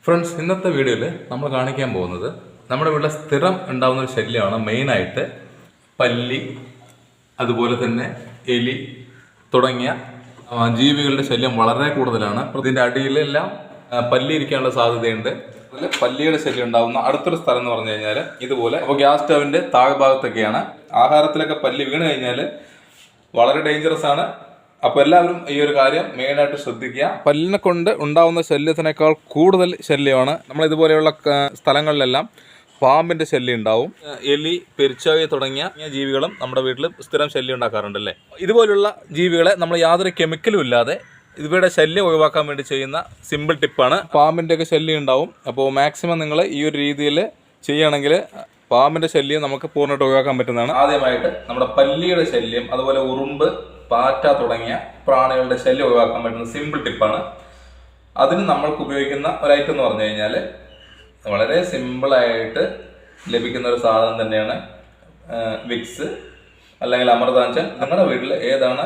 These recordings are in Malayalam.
ഫ്രണ്ട്സ്, ഇന്നത്തെ വീഡിയോയിൽ നമ്മൾ കാണിക്കാൻ പോകുന്നത് നമ്മുടെ വീട്ടിൽ സ്ഥിരം ഉണ്ടാകുന്ന ഒരു ശല്യമാണ്. മെയിനായിട്ട് പല്ലി, അതുപോലെ തന്നെ എലി തുടങ്ങിയ ജീവികളുടെ ശല്യം വളരെ കൂടുതലാണ്. ഇതിൻ്റെ അടിയിലെല്ലാം പല്ലി ഇരിക്കാനുള്ള സാധ്യതയുണ്ട്. അതിൽ പല്ലിയുടെ ശല്യം ഉണ്ടാകുന്ന അടുത്തൊരു സ്ഥലം എന്ന് പറഞ്ഞു കഴിഞ്ഞാൽ ഇതുപോലെ ഗ്യാസ് സ്റ്റവിൻ്റെ താഴ്ഭാഗത്തൊക്കെയാണ്. ആഹാരത്തിലൊക്കെ പല്ലി വീണ് കഴിഞ്ഞാൽ വളരെ ഡേഞ്ചറസ് ആണ്. അപ്പോൾ എല്ലാവരും ഈ ഒരു കാര്യം മെയിനായിട്ട് ശ്രദ്ധിക്കുക. പല്ലിനെ കൊണ്ട് ഉണ്ടാവുന്ന ശല്യത്തിനേക്കാൾ കൂടുതൽ ശല്യമാണ് നമ്മൾ ഇതുപോലെയുള്ള സ്ഥലങ്ങളിലെല്ലാം പാമ്പിന്റെ ശല്യം ഉണ്ടാവും. എലി, പെരിച്ചാഴി തുടങ്ങിയ ജീവികളും നമ്മുടെ വീട്ടിൽ സ്ഥിരം ശല്യം ഉണ്ടാക്കാറുണ്ടല്ലേ. ഇതുപോലുള്ള ജീവികളെ നമ്മൾ യാതൊരു കെമിക്കലും ഇല്ലാതെ ഇവയുടെ ശല്യം ഒഴിവാക്കാൻ വേണ്ടി ചെയ്യുന്ന സിമ്പിൾ ടിപ്പാണ്. പാമ്പിൻ്റെയൊക്കെ ശല്യം ഉണ്ടാവും. അപ്പോൾ മാക്സിമം നിങ്ങൾ ഈ ഒരു രീതിയിൽ ചെയ്യുകയാണെങ്കിൽ പാമ്പിന്റെ ശല്യം നമുക്ക് പൂർണ്ണമായിട്ട് ഒഴിവാക്കാൻ പറ്റുന്നതാണ്. ആദ്യമായിട്ട് നമ്മുടെ പല്ലിയുടെ ശല്യം, അതുപോലെ ഉറുമ്പ്, പാറ്റ തുടങ്ങിയ പ്രാണികളുടെ ശല്യം ഒഴിവാക്കാൻ പറ്റുന്ന സിമ്പിൾ ടിപ്പാണ്. അതിന് നമ്മൾക്ക് ഉപയോഗിക്കുന്ന ഒരു ഐറ്റം എന്ന് പറഞ്ഞു കഴിഞ്ഞാൽ വളരെ സിമ്പിളായിട്ട് ലഭിക്കുന്ന ഒരു സാധനം തന്നെയാണ് വിക്സ് അല്ലെങ്കിൽ അമൃതാഞ്ചൻ. നിങ്ങളുടെ വീട്ടിൽ ഏതാണ്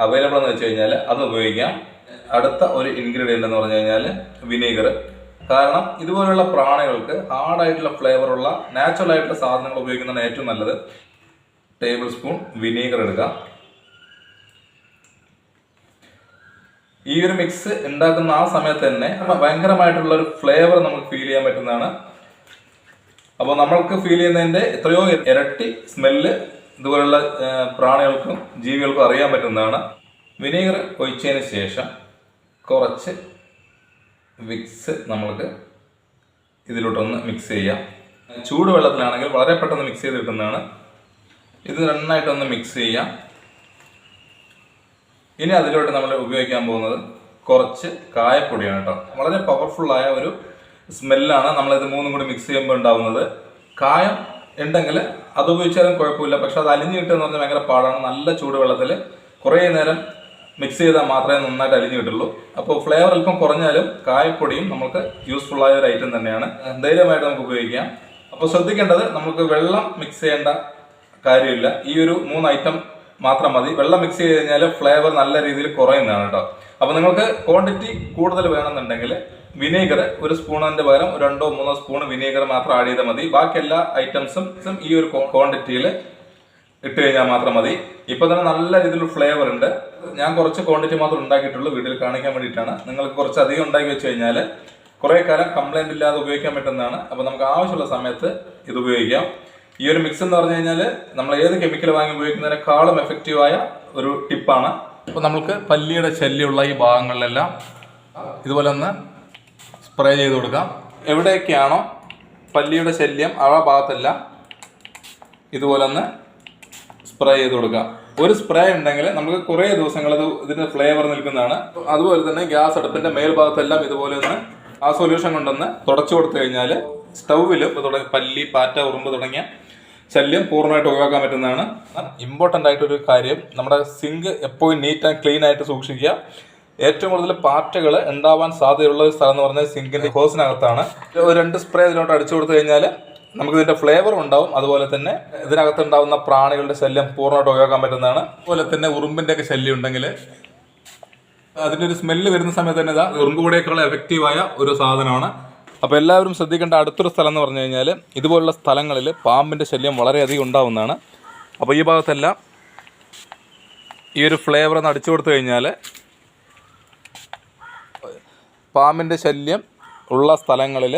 അവൈലബിൾ എന്ന് വെച്ച് കഴിഞ്ഞാൽ അത് ഉപയോഗിക്കാം. അടുത്ത ഒരു ഇൻഗ്രീഡിയൻ്റ് എന്ന് പറഞ്ഞു കഴിഞ്ഞാൽ വിനീഗർ. കാരണം ഇതുപോലുള്ള പ്രാണികൾക്ക് ഹാർഡായിട്ടുള്ള ഫ്ലേവറുള്ള നാച്ചുറൽ ആയിട്ടുള്ള സാധനങ്ങൾ ഉപയോഗിക്കുന്നതാണ് ഏറ്റവും നല്ലത്. ടേബിൾ സ്പൂൺ വിനീഗർ എടുക്കുക. ഈ ഒരു മിക്സ് ഉണ്ടാക്കുന്ന ആ സമയത്ത് തന്നെ ഭയങ്കരമായിട്ടുള്ള ഒരു ഫ്ലേവർ നമുക്ക് ഫീൽ ചെയ്യാൻ പറ്റുന്നതാണ്. അപ്പോൾ നമ്മൾക്ക് ഫീൽ ചെയ്യുന്നതിൻ്റെ എത്രയോ ഇരട്ടി സ്മെല്ല് ഇതുപോലുള്ള പ്രാണികൾക്കും ജീവികൾക്കും അറിയാൻ പറ്റുന്നതാണ്. വിനീഗർ ഒഴിച്ചതിന് ശേഷം കുറച്ച് വിക്സ് നമ്മൾക്ക് ഇതിലോട്ടൊന്ന് മിക്സ് ചെയ്യാം. ചൂടുവെള്ളത്തിലാണെങ്കിൽ വളരെ പെട്ടെന്ന് മിക്സ് ചെയ്ത് കിട്ടുന്നതാണ്. ഇത് നന്നായിട്ടൊന്ന് മിക്സ് ചെയ്യാം. ഇനി അതിലോട്ട് നമ്മൾ ഉപയോഗിക്കാൻ പോകുന്നത് കുറച്ച് കായപ്പൊടിയാണ് കേട്ടോ. വളരെ പവർഫുള്ളായ ഒരു സ്മെല്ലാണ് നമ്മളിത് മൂന്നും കൂടി മിക്സ് ചെയ്യുമ്പോൾ ഉണ്ടാകുന്നത്. കായം ഉണ്ടെങ്കിൽ അത് ഉപയോഗിച്ചാലും കുഴപ്പമില്ല, പക്ഷെ അത് അലിഞ്ഞു കിട്ടുക എന്ന് പറഞ്ഞാൽ ഭയങ്കര പാടാണ്. നല്ല ചൂടുവെള്ളത്തിൽ കുറേ നേരം മിക്സ് ചെയ്താൽ മാത്രമേ നന്നായിട്ട് അലിഞ്ഞു കിട്ടുള്ളൂ. അപ്പോൾ ഫ്ലേവർ അല്പം കുറഞ്ഞാലും കായപ്പൊടിയും നമുക്ക് യൂസ്ഫുള്ളായ ഒരു ഐറ്റം തന്നെയാണ്. ധൈര്യമായിട്ട് നമുക്ക് ഉപയോഗിക്കാം. അപ്പോൾ ശ്രദ്ധിക്കേണ്ടത്, നമുക്ക് വെള്ളം മിക്സ് ചെയ്യേണ്ട കാര്യമില്ല. ഈ ഒരു 3 ഐറ്റം മാത്രം മതി. വെള്ളം മിക്സ് ചെയ്ത് കഴിഞ്ഞാൽ ഫ്ലേവർ നല്ല രീതിയിൽ കുറയുന്നതാണ് കേട്ടോ. അപ്പോൾ നിങ്ങൾക്ക് ക്വാണ്ടിറ്റി കൂടുതൽ വേണമെന്നുണ്ടെങ്കിൽ വിനീഗർ ഒരു സ്പൂണിന്റെ പകരം 2-3 സ്പൂൺ വിനീഗർ മാത്രം ആഡ് ചെയ്താൽ മതി. ബാക്കി എല്ലാ ഐറ്റംസും ഈ ഒരു ക്വാണ്ടിറ്റിയിൽ ഇട്ട് കഴിഞ്ഞാൽ മാത്രം മതി. ഇപ്പൊ തന്നെ നല്ല രീതിയിൽ ഫ്ലേവർ ഉണ്ട്. ഞാൻ കുറച്ച് ക്വാണ്ടിറ്റി മാത്രം ഉണ്ടാക്കിയിട്ടുള്ളൂ, വീട്ടിൽ കാണിക്കാൻ വേണ്ടിയിട്ടാണ്. നിങ്ങൾക്ക് കുറച്ച് അധികം ഉണ്ടാക്കി വെച്ച് കഴിഞ്ഞാൽ കുറേ കാലം കംപ്ലൈന്റ് ഇല്ലാതെ ഉപയോഗിക്കാൻ പറ്റുന്നതാണ്. അപ്പോൾ നമുക്ക് ആവശ്യമുള്ള സമയത്ത് ഇത് ഉപയോഗിക്കാം. ഈ ഒരു മിക്സ് എന്ന് പറഞ്ഞു കഴിഞ്ഞാൽ നമ്മൾ ഏത് കെമിക്കൽ വാങ്ങി ഉപയോഗിക്കുന്നതിനേക്കാളും എഫക്റ്റീവായ ഒരു ടിപ്പാണ്. അപ്പോൾ നമുക്ക് പല്ലിയുടെ ശല്യമുള്ള ഈ ഭാഗങ്ങളിലെല്ലാം ഇതുപോലെ ഒന്ന് സ്പ്രേ ചെയ്ത് കൊടുക്കാം. എവിടെയൊക്കെയാണോ പല്ലിയുടെ ശല്യം ആ ഭാഗത്തെല്ലാം ഇതുപോലെ ഒന്ന് സ്പ്രേ ചെയ്ത് കൊടുക്കാം. ഒരു സ്പ്രേ ഉണ്ടെങ്കിൽ നമുക്ക് കുറേ ദിവസങ്ങൾ ഇതിൻ്റെ ഫ്ലേവർ നിൽക്കുന്നതാണ്. അതുപോലെ തന്നെ ഗ്യാസ് അടുപ്പിൻ്റെ മേൽഭാഗത്തെല്ലാം ഇതുപോലെ ഒന്ന് ആ സൊല്യൂഷൻ കൊണ്ടൊന്ന് തുടച്ചു കൊടുത്തു കഴിഞ്ഞാൽ സ്റ്റൗവിലും പല്ലി, പാറ്റ, ഉറുമ്പ് തുടങ്ങിയ ശല്യം പൂർണ്ണമായിട്ട് ഒഴിവാക്കാൻ പറ്റുന്നതാണ്. ഇമ്പോർട്ടൻ്റ് ആയിട്ടൊരു കാര്യം, നമ്മുടെ സിങ്ക് എപ്പോഴും നീറ്റ് ആൻഡ് ക്ലീൻ ആയിട്ട് സൂക്ഷിക്കുക. ഏറ്റവും കൂടുതൽ പാറ്റകൾ ഉണ്ടാവാൻ സാധ്യതയുള്ള ഒരു സ്ഥലം എന്ന് പറഞ്ഞാൽ സിങ്കിൻ്റെ ഹോസിനകത്താണ്. ഒരു 2 സ്പ്രേ ഇതിലോട്ട് അടിച്ചു കൊടുത്തു കഴിഞ്ഞാൽ നമുക്ക് ഇതിൻ്റെ ഫ്ലേവർ ഉണ്ടാവും. അതുപോലെ തന്നെ ഇതിനകത്തുണ്ടാവുന്ന പ്രാണികളുടെ ശല്യം പൂർണ്ണമായിട്ട് ഒഴിവാക്കാൻ പറ്റുന്നതാണ്. അതുപോലെ തന്നെ ഉറുമ്പിൻ്റെ ഒക്കെ ശല്യം ഉണ്ടെങ്കിൽ അതിൻ്റെ ഒരു സ്മെല്ല് വരുന്ന സമയത്ത് തന്നെ ഉറുമ്പ് കൂടെയൊക്കെയുള്ള എഫക്റ്റീവായ ഒരു സാധനമാണ്. അപ്പോൾ എല്ലാവരും ശ്രദ്ധിക്കേണ്ട അടുത്തൊരു സ്ഥലം എന്ന് പറഞ്ഞു കഴിഞ്ഞാൽ ഇതുപോലുള്ള സ്ഥലങ്ങളിൽ പാമ്പിൻ്റെ ശല്യം വളരെയധികം ഉണ്ടാവുന്നതാണ്. അപ്പോൾ ഈ ഭാഗത്തെല്ലാം ഈ ഒരു ഫ്ലേവർ ഒന്ന് അടിച്ചു കൊടുത്തു കഴിഞ്ഞാൽ പാമ്പിൻ്റെ ശല്യം ഉള്ള സ്ഥലങ്ങളിൽ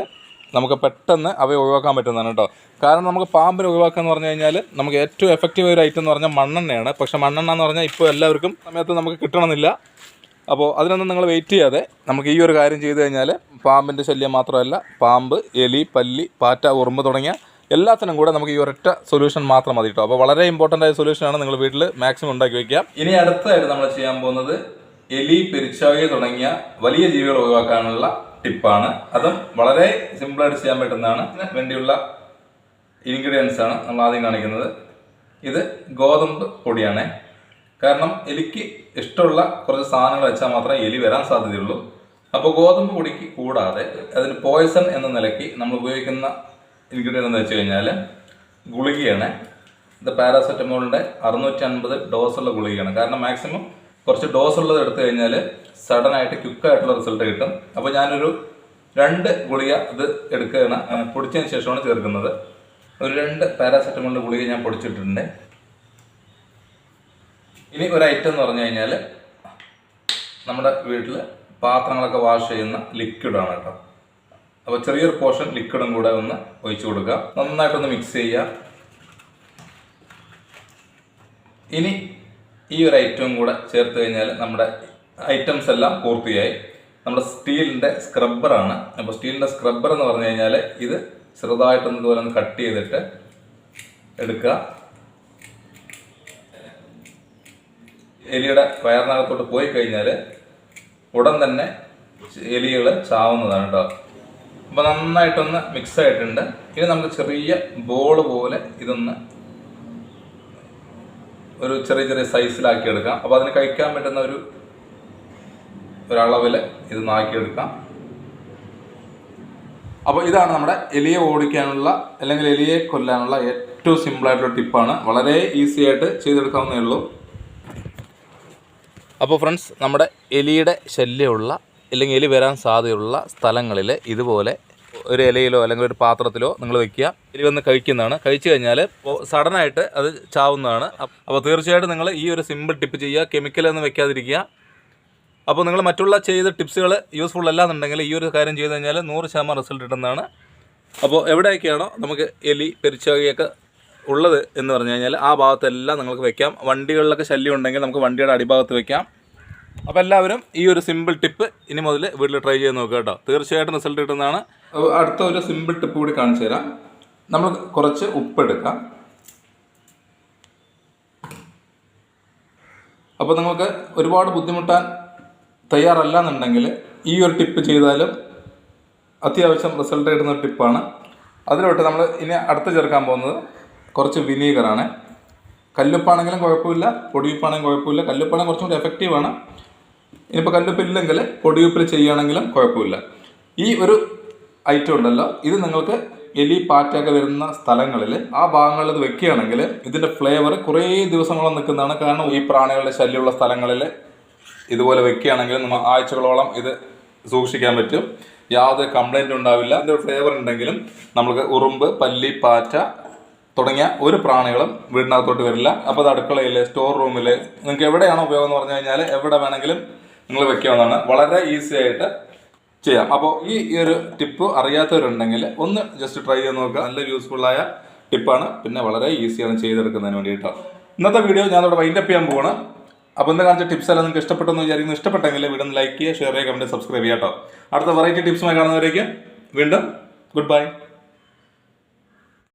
നമുക്ക് പെട്ടെന്ന് അവയെ ഒഴിവാക്കാൻ പറ്റുന്നതാണ് കേട്ടോ. കാരണം നമുക്ക് പാമ്പിനെ ഒഴിവാക്കുക എന്ന് പറഞ്ഞു കഴിഞ്ഞാൽ നമുക്ക് ഏറ്റവും എഫക്റ്റീവ് ഒരു ഐറ്റം എന്ന് പറഞ്ഞാൽ മണ്ണെണ്ണയാണ്. പക്ഷേ മണ്ണെണ്ണ എന്ന് പറഞ്ഞാൽ ഇപ്പോൾ എല്ലാവർക്കും സമയത്ത് നമുക്ക് കിട്ടണമെന്നില്ല. അപ്പോൾ അതിനൊന്നും നിങ്ങൾ വെയിറ്റ് ചെയ്യാതെ നമുക്ക് ഈ ഒരു കാര്യം ചെയ്തു കഴിഞ്ഞാൽ പാമ്പിൻ്റെ ശല്യം മാത്രമല്ല, പാമ്പ്, എലി, പല്ലി, പാറ്റ, ഉറുമ്പ് തുടങ്ങിയ എല്ലാത്തിനും കൂടെ നമുക്ക് ഈ ഒരൊറ്റ സൊല്യൂഷൻ മാത്രം മതി കേട്ടോ. അപ്പോൾ വളരെ ഇമ്പോർട്ടൻ്റ് ആയ സൊല്യൂഷനാണ്. നിങ്ങൾ വീട്ടിൽ മാക്സിമം ഉണ്ടാക്കി വയ്ക്കുക. ഇനി അടുത്തായിട്ട് നമ്മൾ ചെയ്യാൻ പോകുന്നത് എലി, പെരിച്ചാഴി തുടങ്ങിയ വലിയ ജീവികൾ ഒഴിവാക്കാനുള്ള ടിപ്പാണ്. അതും വളരെ സിമ്പിളായിട്ട് ചെയ്യാൻ പറ്റുന്നതാണ്. വേണ്ടിയുള്ള ഇൻഗ്രീഡിയൻസ് ആണ് നമ്മൾ ആദ്യം കാണിക്കുന്നത്. ഇത് ഗോതമ്പ് പൊടിയാണ്. കാരണം എലിക്ക് ഇഷ്ടമുള്ള കുറച്ച് സാധനങ്ങൾ വെച്ചാൽ മാത്രമേ എലി വരാൻ സാധ്യതയുള്ളൂ. അപ്പോൾ ഗോതമ്പ് പൊടിക്ക് കൂടാതെ അതിന് പോയ്സൺ എന്ന നിലയ്ക്ക് നമ്മൾ ഉപയോഗിക്കുന്ന ഇൻഗ്രീഡിയൻ്റ് എന്ന് വെച്ച് കഴിഞ്ഞാൽ ഗുളികയാണ്. ഇത് പാരാസെറ്റമോളിൻ്റെ 650 ഡോസുള്ള ഗുളികയാണ്. കാരണം മാക്സിമം കുറച്ച് ഡോസ് ഉള്ളത് എടുത്തു കഴിഞ്ഞാൽ സഡൻ ആയിട്ട് ക്വിക്കായിട്ടുള്ള റിസൾട്ട് കിട്ടും. അപ്പോൾ ഞാനൊരു 2 ഗുളിക ഇത് എടുക്കുകയാണ്, പൊടിച്ചതിന് ശേഷമാണ് ചേർക്കുന്നത്. ഒരു 2 പാരാസെറ്റമോളിൻ്റെ ഗുളിക ഞാൻ പൊടിച്ചിട്ടുണ്ട്. ഇനി ഒരു ഐറ്റം എന്ന് പറഞ്ഞു കഴിഞ്ഞാൽ നമ്മുടെ വീട്ടിൽ പാത്രങ്ങളൊക്കെ വാഷ് ചെയ്യുന്ന ലിക്വിഡാണ് കേട്ടോ. അപ്പോൾ ചെറിയൊരു പോർഷൻ ലിക്വിഡും കൂടെ ഒന്ന് ഒഴിച്ചു കൊടുക്കുക, നന്നായിട്ടൊന്ന് മിക്സ് ചെയ്യുക. ഇനി ഈ ഒരു ഐറ്റവും കൂടെ ചേർത്ത് കഴിഞ്ഞാൽ നമ്മുടെ ഐറ്റംസ് എല്ലാം പൂർത്തിയായി. നമ്മുടെ സ്റ്റീലിൻ്റെ സ്ക്രബ്ബറാണ്. അപ്പോൾ സ്റ്റീലിൻ്റെ സ്ക്രബ്ബർ എന്ന് പറഞ്ഞു കഴിഞ്ഞാൽ ഇത് ചെറുതായിട്ടൊന്ന് ഇതുപോലെ ഒന്ന് കട്ട് ചെയ്തിട്ട് എടുക്കുക. എലിയുടെ വയറിനകത്തോട്ട് പോയി കഴിഞ്ഞാൽ ഉടൻ തന്നെ എലികൾ ചാവുന്നതാണ് കേട്ടോ. അപ്പോൾ നന്നായിട്ടൊന്ന് മിക്സ് ആയിട്ടുണ്ട്. ഇനി നമുക്ക് ചെറിയ ബോൾ പോലെ ഇതൊന്ന് ഒരു ചെറിയ ചെറിയ സൈസിലാക്കി എടുക്കാം. അപ്പോൾ അതിന് കഴിക്കാൻ പറ്റുന്ന ഒരളവിൽ ഇത് നാക്കിയെടുക്കാം. അപ്പോൾ ഇതാണ് നമ്മുടെ എലിയെ ഓടിക്കാനുള്ള അല്ലെങ്കിൽ എലിയെ കൊല്ലാനുള്ള ഏറ്റവും സിമ്പിളായിട്ടുള്ള ടിപ്പാണ്. വളരെ ഈസി ആയിട്ട് ചെയ്തെടുക്കാവുന്നേ ഉള്ളൂ. അപ്പോൾ ഫ്രണ്ട്സ്, നമ്മുടെ എലിയുടെ ശല്യമുള്ള അല്ലെങ്കിൽ എലി വരാൻ സാധ്യതയുള്ള സ്ഥലങ്ങളിൽ ഇതുപോലെ ഒരു ഇലയിലോ അല്ലെങ്കിൽ ഒരു പാത്രത്തിലോ നിങ്ങൾ വെക്കുക. എലി വന്ന് കഴിക്കുന്നതാണ്. കഴിച്ചു കഴിഞ്ഞാൽ സഡനായിട്ട് അത് ചാവുന്നതാണ്. അപ്പോൾ തീർച്ചയായിട്ടും നിങ്ങൾ ഈ ഒരു സിമ്പിൾ ടിപ്പ് ചെയ്യുക, കെമിക്കലൊന്നും വെക്കാതിരിക്കുക. അപ്പോൾ നിങ്ങൾ മറ്റുള്ള ചെയ്ത ടിപ്സുകൾ യൂസ്ഫുൾ അല്ലാന്നുണ്ടെങ്കിൽ ഈ ഒരു കാര്യം ചെയ്ത് കഴിഞ്ഞാൽ 100% റിസൾട്ട് കിട്ടുന്നതാണ്. അപ്പോൾ എവിടെയൊക്കെയാണോ നമുക്ക് എലി പെരിച്ചാഴിയൊക്കെ ഉള്ളത് എന്ന് പറഞ്ഞു കഴിഞ്ഞാൽ ആ ഭാഗത്തെല്ലാം നിങ്ങൾക്ക് വെക്കാം. വണ്ടികളിലൊക്കെ ശല്യം ഉണ്ടെങ്കിൽ നമുക്ക് വണ്ടിയുടെ അടിഭാഗത്ത് വെക്കാം. അപ്പോൾ എല്ലാവരും ഈ ഒരു സിമ്പിൾ ടിപ്പ് ഇനി മുതൽ വീട്ടിൽ ട്രൈ ചെയ്ത് നോക്കുക കേട്ടോ. തീർച്ചയായിട്ടും റിസൾട്ട് കിട്ടുന്നതാണ്. അടുത്ത ഒരു സിമ്പിൾ ടിപ്പ് കൂടി കാണിച്ചു തരാം. നമ്മൾ കുറച്ച് ഉപ്പെടുക്കാം. അപ്പോൾ നിങ്ങൾക്ക് ഒരുപാട് ബുദ്ധിമുട്ടാൻ തയ്യാറല്ല എന്നുണ്ടെങ്കിൽ ഈ ഒരു ടിപ്പ് ചെയ്താലും അത്യാവശ്യം റിസൾട്ട് കിട്ടുന്ന ഒരു ടിപ്പാണ്. അതിലോട്ട് നമ്മൾ ഇനി അടുത്ത് ചേർക്കാൻ പോകുന്നത് കുറച്ച് വിനീഗറാണ്. കല്ലുപ്പാണെങ്കിലും കുഴപ്പമില്ല, പൊടിയുപ്പാണെങ്കിലും കുഴപ്പമില്ല. കല്ലുപ്പാണെങ്കിൽ കുറച്ചും കൂടി എഫക്റ്റീവാണ്. ഇനിയിപ്പോൾ കല്ലുപ്പില്ലെങ്കിൽ പൊടിയുപ്പിൽ ചെയ്യുകയാണെങ്കിലും കുഴപ്പമില്ല. ഈ ഒരു ഐറ്റം ഉണ്ടല്ലോ, ഇത് നിങ്ങൾക്ക് എലി പാറ്റയൊക്കെ വരുന്ന സ്ഥലങ്ങളിൽ ആ ഭാഗങ്ങളിൽ ഇത് വെക്കുകയാണെങ്കിൽ ഇതിൻ്റെ ഫ്ലേവർ കുറേ ദിവസങ്ങളോളം നിൽക്കുന്നതാണ്. കാരണം ഈ പ്രാണികളുടെ ശല്യമുള്ള സ്ഥലങ്ങളിൽ ഇതുപോലെ വെക്കുകയാണെങ്കിൽ നമ്മൾ ആഴ്ചകളോളം ഇത് സൂക്ഷിക്കാൻ പറ്റും. യാതൊരു കംപ്ലൈൻറ്റും ഉണ്ടാവില്ല. ഇതിൻ്റെ ഫ്ലേവർ ഉണ്ടെങ്കിലും നമുക്ക് ഉറുമ്പ്, പല്ലി, പാറ്റ തുടങ്ങിയ ഒരു പ്രാണികളും വീടിനകത്തോട്ട് വരില്ല. അപ്പോൾ അത് അടുക്കളയിൽ, സ്റ്റോർ റൂമിൽ, നിങ്ങൾക്ക് എവിടെയാണോ ഉപയോഗം എന്ന് പറഞ്ഞു കഴിഞ്ഞാൽ എവിടെ വേണമെങ്കിലും നിങ്ങൾ വെക്കാവുന്നതാണ്. വളരെ ഈസി ആയിട്ട് ചെയ്യാം. അപ്പോൾ ഈ ഒരു ടിപ്പ് അറിയാത്തവരുണ്ടെങ്കിൽ ഒന്ന് ജസ്റ്റ് ട്രൈ ചെയ്ത് നോക്കുക. നല്ല യൂസ്ഫുള്ളായ ടിപ്പാണ്. പിന്നെ വളരെ ഈസിയാണ് ചെയ്തെടുക്കുന്നതിന് വേണ്ടിയിട്ടാണ്. ഇന്നത്തെ വീഡിയോ ഞാൻ അവിടെ വൈൻഡപ്പ് ചെയ്യാൻ പോവാണ്. അപ്പോൾ ഇന്ന് കാണിച്ച ടിപ്സ് എല്ലാം നിങ്ങൾക്ക് ഇഷ്ടപ്പെട്ടെന്ന് വിചാരിക്കുന്നു. ഇഷ്ടപ്പെട്ടെങ്കിൽ വീഡിയോ ലൈക്ക് ചെയ്യുക, ഷെയർ ചെയ്യുക, കമൻറ്റ്, സബ്സ്ക്രൈബ് ചെയ്യാം കേട്ടോ. അടുത്ത വെറൈറ്റി ടിപ്സുമായി കാണുന്നവരേക്ക് വീണ്ടും ഗുഡ് ബൈ.